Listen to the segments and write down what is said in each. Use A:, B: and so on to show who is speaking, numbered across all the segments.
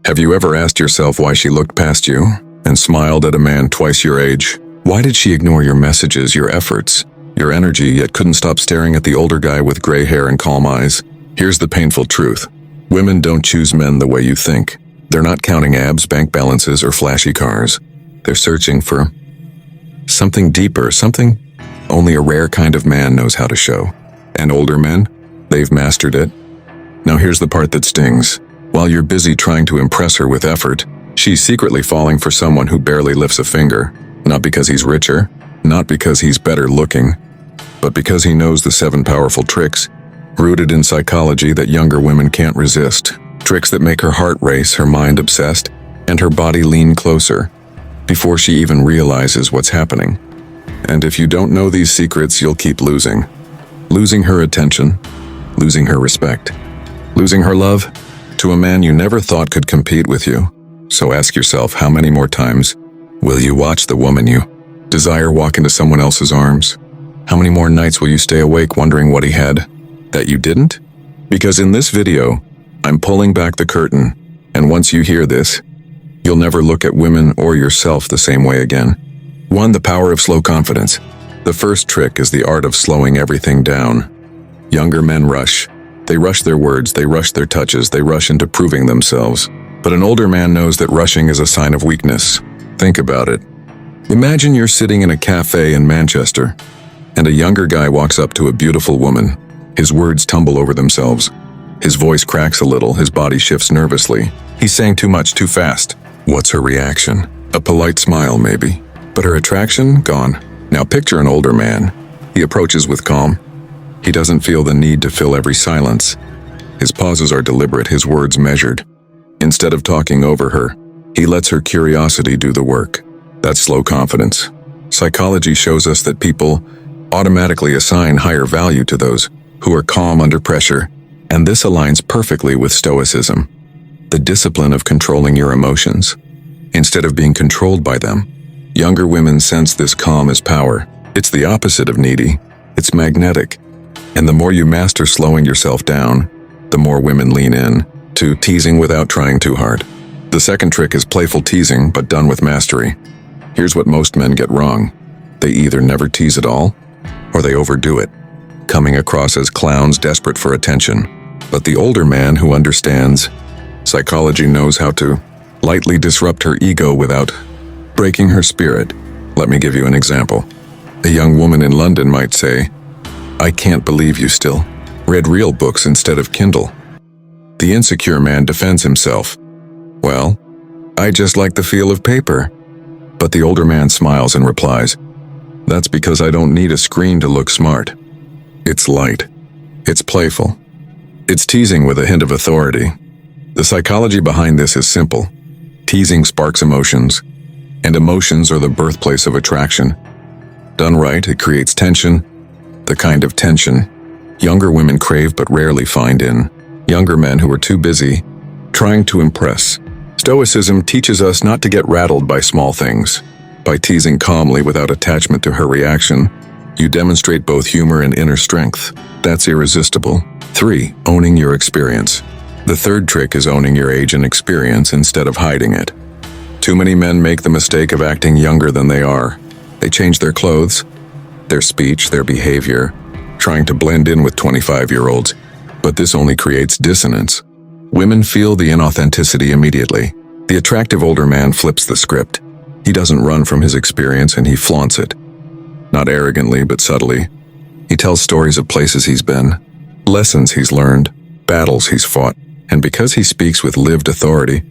A: Have you ever asked yourself why she looked past you and smiled at a man twice your age? Why did she ignore your messages, your efforts, your energy, yet couldn't stop staring at the older guy with gray hair and calm eyes? Here's the painful truth. Women don't choose men the way you think. They're not counting abs, bank balances, or flashy cars. They're searching for something deeper, something only a rare kind of man knows how to show. And older men? They've mastered it. Now here's the part that stings. While you're busy trying to impress her with effort, she's secretly falling for someone who barely lifts a finger. Not because he's richer, not because he's better looking, but because he knows the 7 powerful tricks rooted in psychology that younger women can't resist. Tricks that make her heart race, her mind obsessed, and her body lean closer before she even realizes what's happening. And if you don't know these secrets, you'll keep losing. Losing her attention, losing her respect, losing her love to a man you never thought could compete with you. So ask yourself, how many more times will you watch the woman you desire walk into someone else's arms? How many more nights will you stay awake wondering what he had that you didn't? Because in this video, I'm pulling back the curtain, and once you hear this, you'll never look at women or yourself the same way again. 1. The power of slow confidence. The first trick is the art of slowing everything down. Younger men rush. They rush their words, they rush their touches, they rush into proving themselves. But an older man knows that rushing is a sign of weakness. Think about it. Imagine you're sitting in a cafe in Manchester, and a younger guy walks up to a beautiful woman. His words tumble over themselves. His voice cracks a little, his body shifts nervously. He's saying too much, too fast. What's her reaction? A polite smile, maybe. But her attraction? Gone. Now picture an older man. He approaches with calm. He doesn't feel the need to fill every silence. His pauses are deliberate, his words measured. Instead of talking over her, he lets her curiosity do the work. That's slow confidence. Psychology shows us that people automatically assign higher value to those who are calm under pressure, and this aligns perfectly with Stoicism, the discipline of controlling your emotions, instead of being controlled by them. Younger women sense this calm as power. It's the opposite of needy. It's magnetic. And the more you master slowing yourself down, the more women lean in to teasing without trying too hard. The second trick is playful teasing, but done with mastery. Here's what most men get wrong. They either never tease at all, or they overdo it, coming across as clowns desperate for attention. But the older man who understands psychology knows how to lightly disrupt her ego without breaking her spirit. Let me give you an example. A young woman in London might say, "I can't believe you still read real books instead of Kindle." The insecure man defends himself. "Well, I just like the feel of paper." But the older man smiles and replies, "That's because I don't need a screen to look smart." It's light. It's playful. It's teasing with a hint of authority. The psychology behind this is simple. Teasing sparks emotions, and emotions are the birthplace of attraction. Done right, it creates tension, the kind of tension younger women crave but rarely find in younger men who are too busy trying to impress. Stoicism teaches us not to get rattled by small things. By teasing calmly without attachment to her reaction, you demonstrate both humor and inner strength. That's irresistible. 3. Owning your experience. The third trick is owning your age and experience instead of hiding it. Too many men make the mistake of acting younger than they are. They change their clothes, their speech, their behavior, trying to blend in with 25-year-olds. But this only creates dissonance. Women feel the inauthenticity immediately. The attractive older man flips the script. He doesn't run from his experience, and he flaunts it. Not arrogantly, but subtly. He tells stories of places he's been, lessons he's learned, battles he's fought. And because he speaks with lived authority,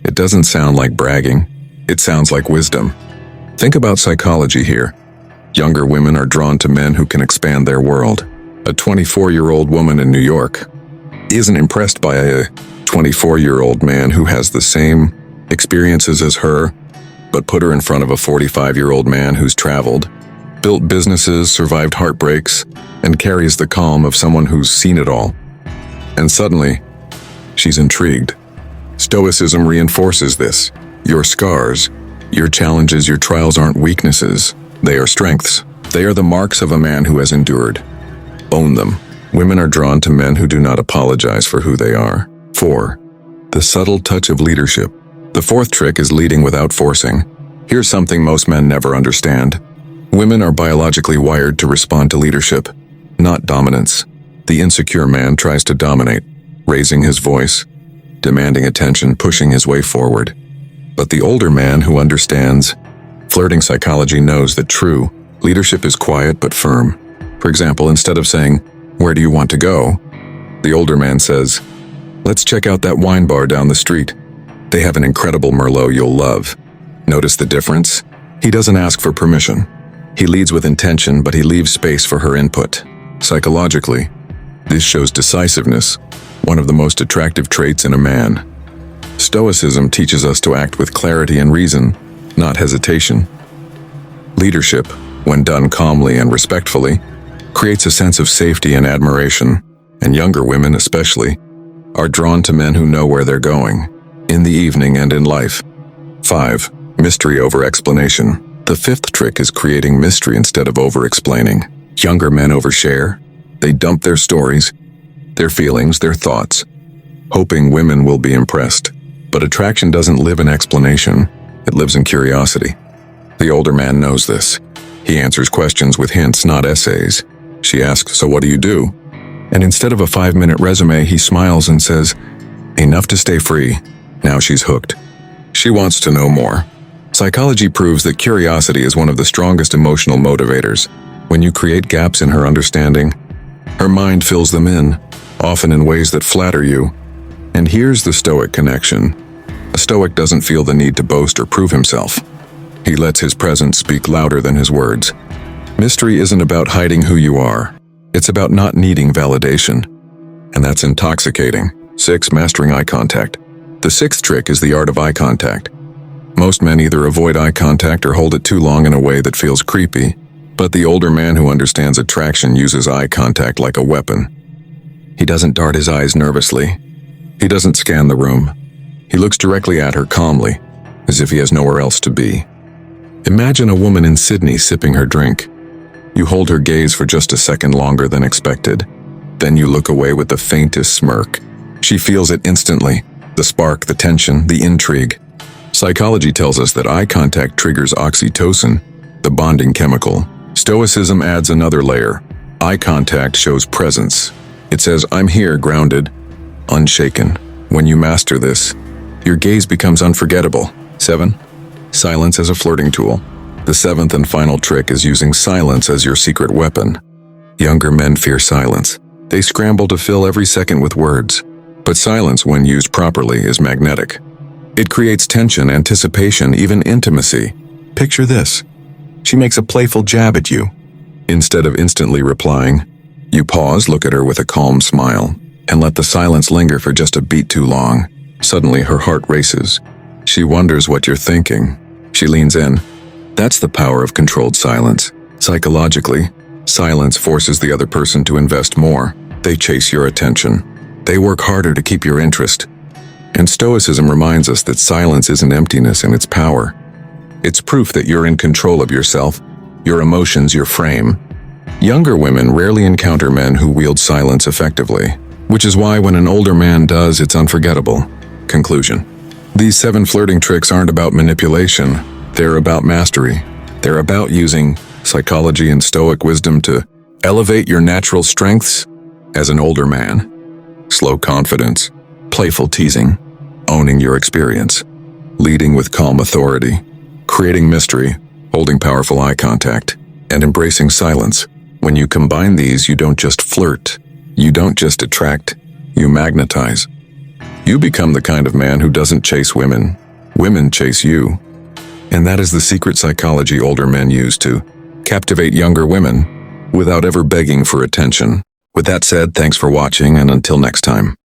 A: it doesn't sound like bragging. It sounds like wisdom. Think about psychology here. Younger women are drawn to men who can expand their world. A 24-year-old woman in New York isn't impressed by a 24-year-old man who has the same experiences as her, but put her in front of a 45-year-old man who's traveled, built businesses, survived heartbreaks, and carries the calm of someone who's seen it all. And suddenly, she's intrigued. Stoicism reinforces this. Your scars, your challenges, your trials aren't weaknesses. They are strengths. They are the marks of a man who has endured. Own them. Women are drawn to men who do not apologize for who they are. 4. The The subtle touch of leadership. The fourth trick is leading without forcing. Here's something most men never understand. Women are biologically wired to respond to leadership, not dominance. The insecure man tries to dominate, raising his voice, demanding attention, pushing his way forward. But the older man who understands flirting psychology knows that true leadership is quiet but firm. For example, instead of saying, "Where do you want to go?" the older man says, "Let's check out that wine bar down the street. They have an incredible Merlot you'll love." Notice the difference? He doesn't ask for permission. He leads with intention, but he leaves space for her input. Psychologically, this shows decisiveness, one of the most attractive traits in a man. Stoicism teaches us to act with clarity and reason, not hesitation. Leadership, when done calmly and respectfully, creates a sense of safety and admiration, and younger women especially are drawn to men who know where they're going, in the evening and in life. 5. Mystery over explanation. The fifth trick is creating mystery instead of over-explaining. Younger men overshare. They dump their stories, their feelings, their thoughts, hoping women will be impressed. But attraction doesn't live in explanation, it lives in curiosity. The older man knows this. He answers questions with hints, not essays. She asks, "So what do you do?" And instead of a 5-minute resume, he smiles and says, "Enough to stay free." Now she's hooked. She wants to know more. Psychology proves that curiosity is one of the strongest emotional motivators. When you create gaps in her understanding, her mind fills them in, often in ways that flatter you. And here's the Stoic connection. A Stoic doesn't feel the need to boast or prove himself. He lets his presence speak louder than his words. Mystery isn't about hiding who you are. It's about not needing validation. And that's intoxicating. 6. Mastering eye contact. The sixth trick is the art of eye contact. Most men either avoid eye contact or hold it too long in a way that feels creepy. But the older man who understands attraction uses eye contact like a weapon. He doesn't dart his eyes nervously. He doesn't scan the room. He looks directly at her calmly, as if he has nowhere else to be. Imagine a woman in Sydney sipping her drink. You hold her gaze for just a second longer than expected. Then you look away with the faintest smirk. She feels it instantly. The spark, the tension, the intrigue. Psychology tells us that eye contact triggers oxytocin, the bonding chemical. Stoicism adds another layer. Eye contact shows presence. It says, "I'm here, grounded, unshaken." When you master this, your gaze becomes unforgettable. 7. Silence as a flirting tool. The seventh and final trick is using silence as your secret weapon. Younger men fear silence. They scramble to fill every second with words. But silence, when used properly, is magnetic. It creates tension, anticipation, even intimacy. Picture this. She makes a playful jab at you. Instead of instantly replying, you pause, look at her with a calm smile, and let the silence linger for just a beat too long. Suddenly, her heart races. She wonders what you're thinking. She leans in. That's the power of controlled silence. Psychologically, silence forces the other person to invest more. They chase your attention. They work harder to keep your interest. And Stoicism reminds us that silence isn't emptiness in its power. It's proof that you're in control of yourself, your emotions, your frame. Younger women rarely encounter men who wield silence effectively, which is why when an older man does, it's unforgettable. Conclusion. These 7 flirting tricks aren't about manipulation. They're about mastery. They're about using psychology and Stoic wisdom to elevate your natural strengths as an older man. Slow confidence, playful teasing, owning your experience, leading with calm authority, creating mystery, holding powerful eye contact, and embracing silence. When you combine these, you don't just flirt, you don't just attract, you magnetize. You become the kind of man who doesn't chase women. Women chase you. And that is the secret psychology older men use to captivate younger women without ever begging for attention. With that said, thanks for watching, and until next time.